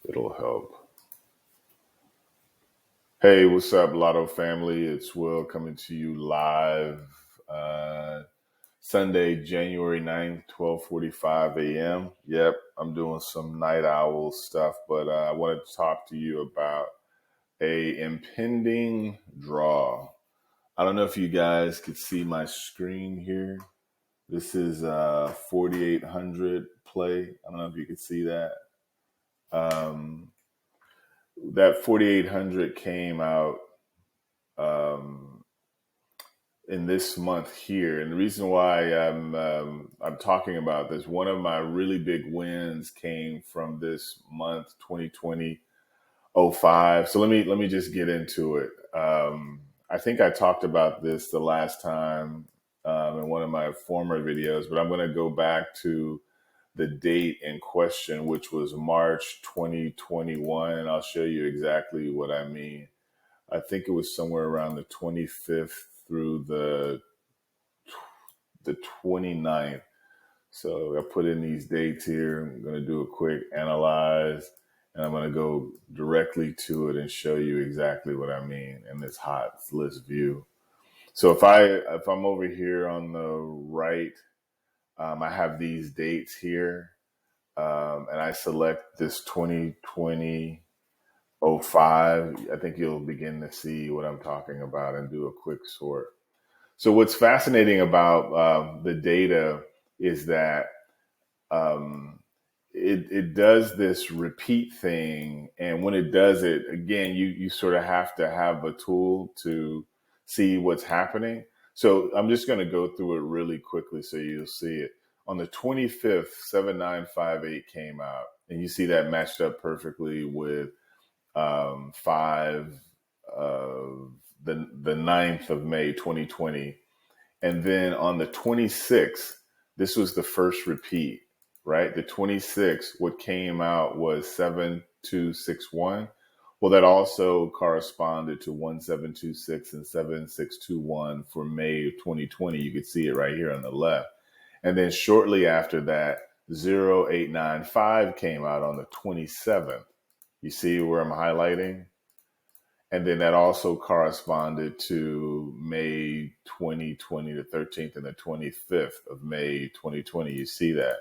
It'll help. Hey, what's up, Lotto family? It's Will coming to you live Sunday, January 9th, 12:45 a.m. Yep, I'm doing some night owl stuff, but I wanted to talk to you about a impending draw. I don't know if you guys could see my screen here. This is 4800 play. I don't know if you could see that. Um, that 4800 came out um, in this month here, and the reason why I'm talking about this, one of my really big wins came from this month, 2020-05. So let me just get into it. I think I talked about this the last time in one of my former videos, but I'm going to go back to the date in question, which was March 2021, and I'll show you exactly what I mean. I think it was somewhere around the 25th through the 29th. So I put in these dates here. I'm going to do a quick analyze, and I'm going to go directly to it and show you exactly what I mean in this hot list view. So if I'm over here on the right, I have these dates here, and I select this 2020-05. I think you'll begin to see what I'm talking about and do a quick sort. So what's fascinating about the data is that um, it does this repeat thing, and when it does it again, you sort of have to have a tool to see what's happening. So I'm just going to go through it really quickly so you'll see it. On the 25th, 7958 came out, and you see that matched up perfectly with five the 9th of May 2020. And then on the 26th, this was the first repeat, right? The 26th, what came out was 7261. Well, that also corresponded to 1726 and 7621 for May of 2020. You could see it right here on the left. And then shortly after that, 0895 came out on the 27th. You see where I'm highlighting? And then that also corresponded to May 2020, the 13th and the 25th of May 2020. You see that.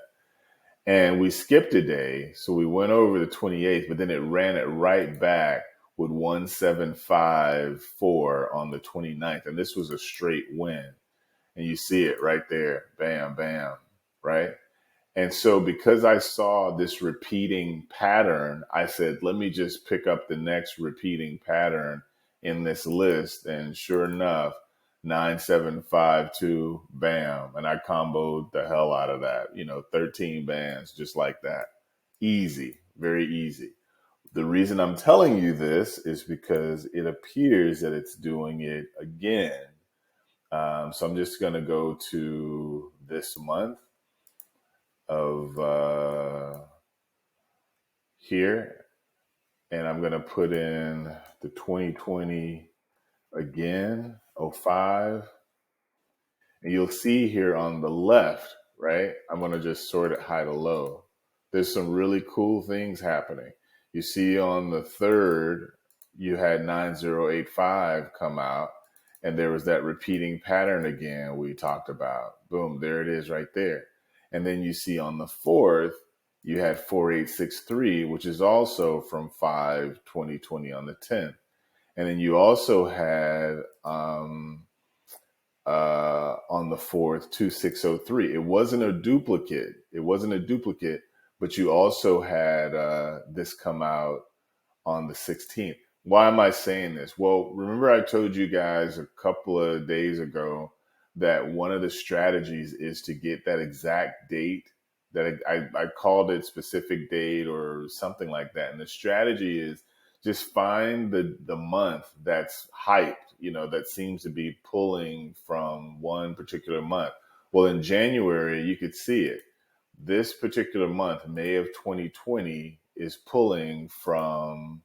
And we skipped a day. So we went over the 28th, but then it ran it right back with 1754 on the 29th. And this was a straight win. And you see it right there. Bam, bam, right? And so because I saw this repeating pattern, I said, let me just pick up the next repeating pattern in this list. And sure enough, 9752, bam. And I comboed the hell out of that, 13 bands just like that. Easy, very easy. The reason I'm telling you this is because it appears that it's doing it again. So I'm just going to go to this month of here, and I'm going to put in the 2020 again, '05, and you'll see here on the left, right? I'm going to just sort it high to low. There's some really cool things happening. You see on the 3rd, you had 9085 come out, and there was that repeating pattern again we talked about. Boom, there it is right there. And then you see on the 4th, you had 4863, which is also from 5/2020 on the 10th. And then you also had on the 4th, 2603. It wasn't a duplicate. It wasn't a duplicate, but you also had this come out on the 16th. Why am I saying this? Well, remember I told you guys a couple of days ago that one of the strategies is to get that exact date that I called it specific date or something like that. And the strategy is just find the month that's hyped, that seems to be pulling from one particular month. Well, in January, you could see it. This particular month, May of 2020, is pulling from,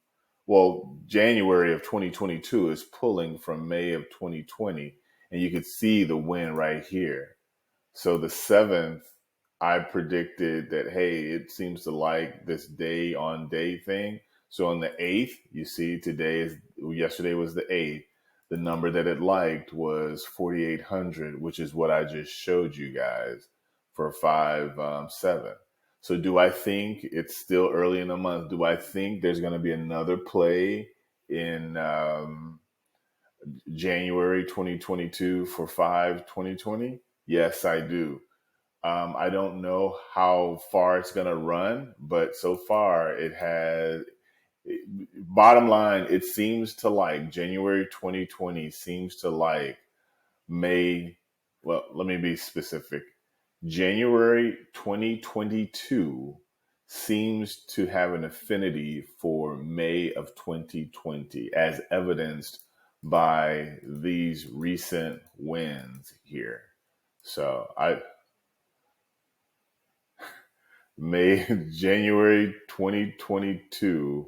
well, January of 2022 is pulling from May of 2020. And you could see the win right here. So the 7th I predicted that, hey, it seems to like this day on day thing. So on the 8th, you see yesterday was the 8th. The number that it liked was 4,800, which is what I just showed you guys for 5-7. So do I think it's still early in the month? Do I think there's going to be another play in January 2022 for 5/2020? Yes, I do. I don't know how far it's going to run, but so far it has. Bottom line, it seems to like January 2020 seems to like May. Well, let me be specific. January 2022 seems to have an affinity for May of 2020, as evidenced by these recent wins here. So I May January 2022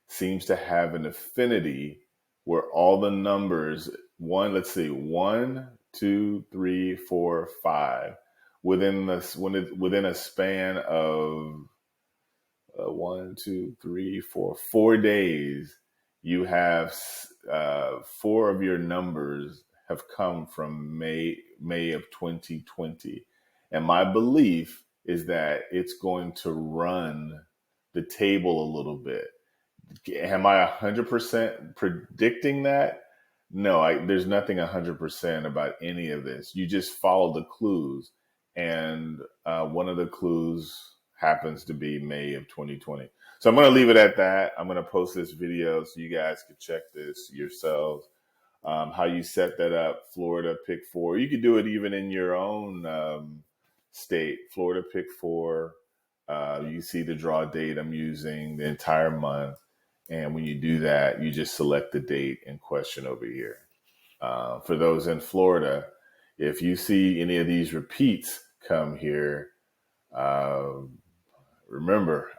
seems to have an affinity where all the numbers let's see, 1, 2, 3, 4, 5 within a span of 4 days, you have four of your numbers have come from May of 2020, and my belief is that it's going to run the table a little bit. Am I 100% predicting that? No, there's nothing 100% about any of this. You just follow the clues. And one of the clues happens to be May of 2020. So I'm going to leave it at that. I'm going to post this video so you guys can check this yourselves. How you set that up, Florida pick four. You could do it even in your own state. Florida pick four. You see the draw date I'm using, the entire month. And when you do that, you just select the date in question over here. For those in Florida, if you see any of these repeats come here, uh, remember,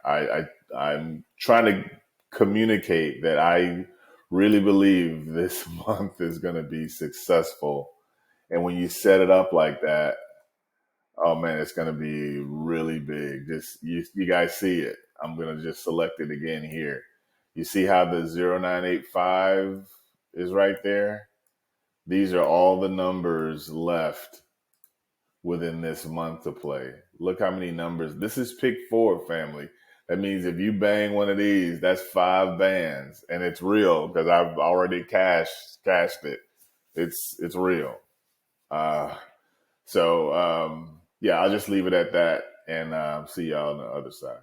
I'm trying to communicate that I really believe this month is going to be successful. And when you set it up like that, oh man, it's going to be really big. Just you guys see it. I'm going to just select it again here. You see how the 0985 is right there? These are all the numbers left within this month to play. Look how many numbers. This is pick four, family. That means if you bang one of these, that's 5 bands, and it's real because I've already cashed it. It's real. Uh, so yeah, I'll just leave it at that, and see y'all on the other side.